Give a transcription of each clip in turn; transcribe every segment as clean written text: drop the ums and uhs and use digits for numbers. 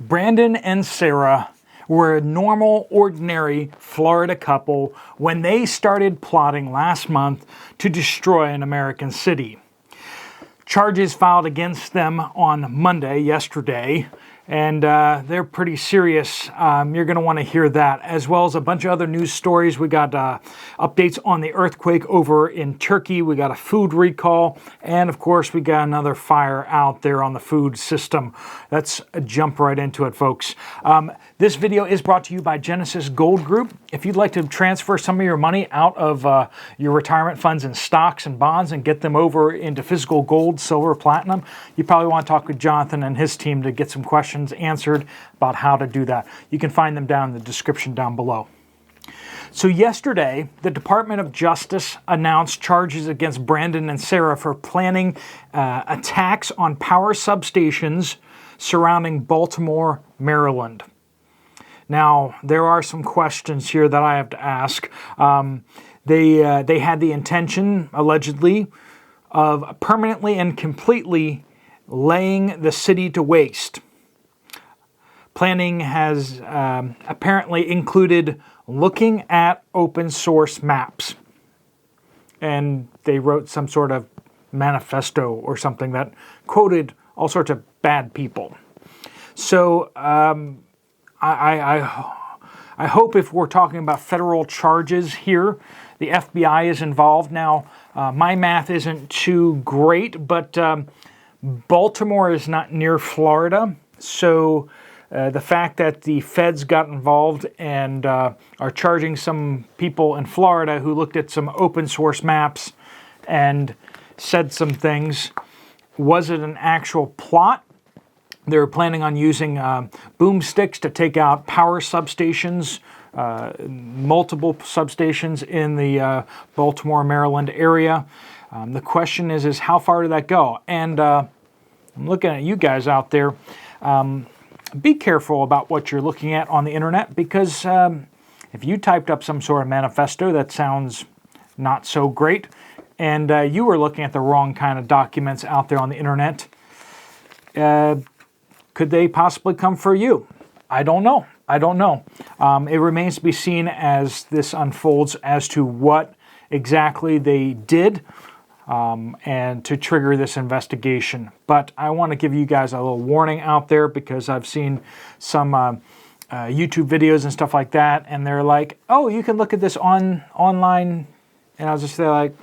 Brandon and Sarah were a normal, ordinary Florida couple when they started plotting last month to destroy an American city. Charges filed against them on Monday, yesterday, and they're pretty serious. You're going to want to hear that, as well as a bunch of other news stories. We got updates on the earthquake over in Turkey. We got a food recall, and of course, we got another fire out there on the food system. Let's jump right into it, folks. This video is brought to you by Genesis Gold Group. If you'd like to transfer some of your money out of your retirement funds and stocks and bonds and get them over into physical gold, silver, platinum, you probably want to talk with Jonathan and his team to get some questions answered about how to do that. You can find them down in the description down below. So yesterday, the Department of Justice announced charges against Brandon and Sarah for planning attacks on power substations surrounding Baltimore, Maryland. Now, there are some questions here that I have to ask. They had the intention, allegedly, of permanently and completely laying the city to waste. Planning has apparently included looking at open source maps. And they wrote some sort of manifesto or something that quoted all sorts of bad people. So I hope if we're talking about federal charges here, the FBI is involved. Now, my math isn't too great, but Baltimore is not near Florida. So the fact that the feds got involved and are charging some people in Florida who looked at some open source maps and said some things, was it an actual plot? They were planning on using boomsticks to take out power substations, multiple substations in the Baltimore, Maryland area. The question is how far did that go? And I'm looking at you guys out there. Be careful about what you're looking at on the internet, because if you typed up some sort of manifesto that sounds not so great, and you were looking at the wrong kind of documents out there on the internet, could they possibly come for you? I don't know. It remains to be seen as this unfolds as to what exactly they did and to trigger this investigation. But I want to give you guys a little warning out there, because I've seen some YouTube videos and stuff like that, and they're like, oh, you can look at this online. And I was just there like,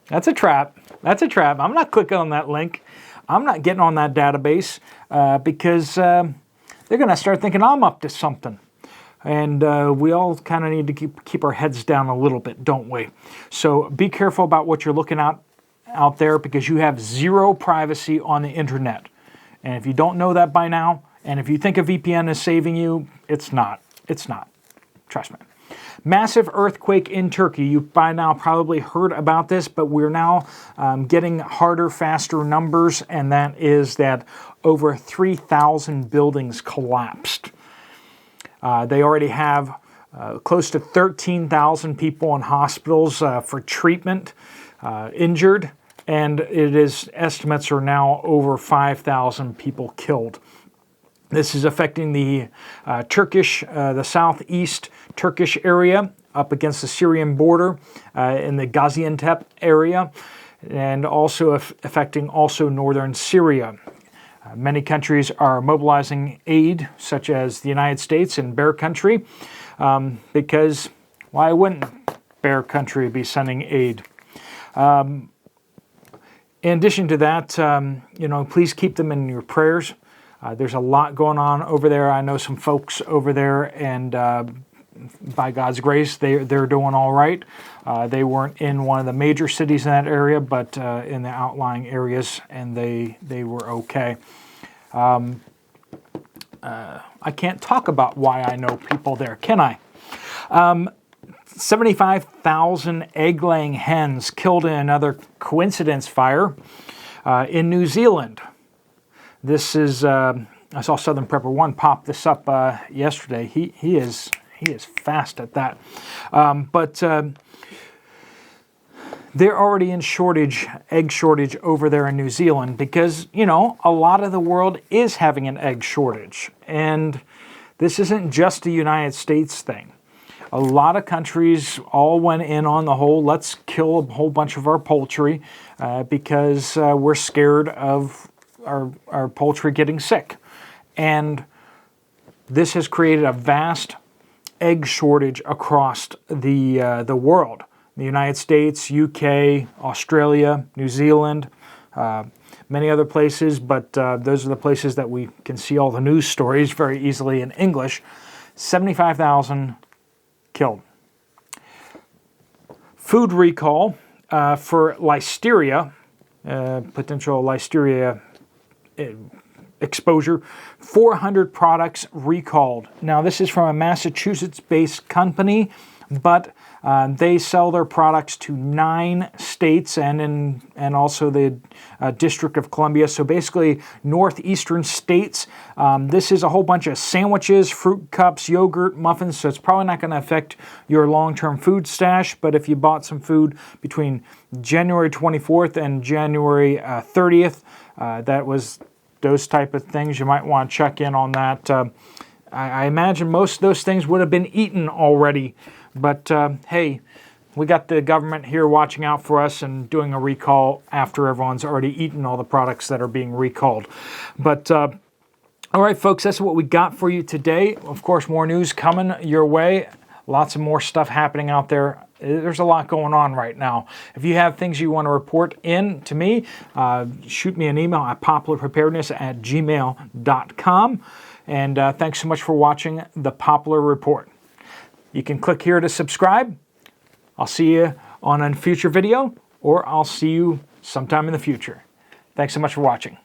that's a trap. I'm not clicking on that link. I'm not getting on that database because they're going to start thinking I'm up to something. And we all kind of need to keep our heads down a little bit, don't we? So be careful about what you're looking at out there, because you have zero privacy on the internet. And if you don't know that by now, and if you think a VPN is saving you, it's not. Trust me. Massive earthquake in Turkey. You've by now probably heard about this, but we're now getting harder, faster numbers, and that is that over 3,000 buildings collapsed. They already have close to 13,000 people in hospitals for treatment, injured, and estimates are now over 5,000 people killed. This is affecting the the southeast Turkish area up against the Syrian border in the Gaziantep area, and also affecting also northern Syria. Many countries are mobilizing aid, such as the United States and Bear Country, because why wouldn't Bear Country be sending aid? In addition to that, please keep them in your prayers. There's a lot going on over there. I know some folks over there, and by God's grace, they're doing all right. They weren't in one of the major cities in that area, but in the outlying areas, and they were okay. I can't talk about why I know people there, can I? 75,000 egg-laying hens killed in another coincidence fire in New Zealand. This is, I saw Southern Prepper 1 pop this up yesterday. He is fast at that. But They're already in egg shortage over there in New Zealand because, you know, a lot of the world is having an egg shortage. And this isn't just a United States thing. A lot of countries all went in on the whole, let's kill a whole bunch of our poultry because we're scared of our poultry getting sick. And this has created a vast egg shortage across the world. The United States, UK, Australia, New Zealand, many other places, but those are the places that we can see all the news stories very easily in English. 75,000 killed. Food recall for listeria, potential listeria exposure, 400 products recalled. Now, this is from a Massachusetts-based company, but they sell their products to 9 states and also the District of Columbia. So basically, northeastern states. This is a whole bunch of sandwiches, fruit cups, yogurt, muffins. So it's probably not going to affect your long-term food stash. But if you bought some food between January 24th and January 30th, that was those type of things. You might want to check in on that. I imagine most of those things would have been eaten already. But hey, we got the government here watching out for us and doing a recall after everyone's already eaten all the products that are being recalled. But all right, folks, that's what we got for you today. Of course, more news coming your way. Lots of more stuff happening out there. There's a lot going on right now. If you have things you want to report in to me, shoot me an email at poplarpreparedness@gmail.com. And thanks so much for watching the Poplar Report. You can click here to subscribe. I'll see you on a future video, or I'll see you sometime in the future. Thanks so much for watching.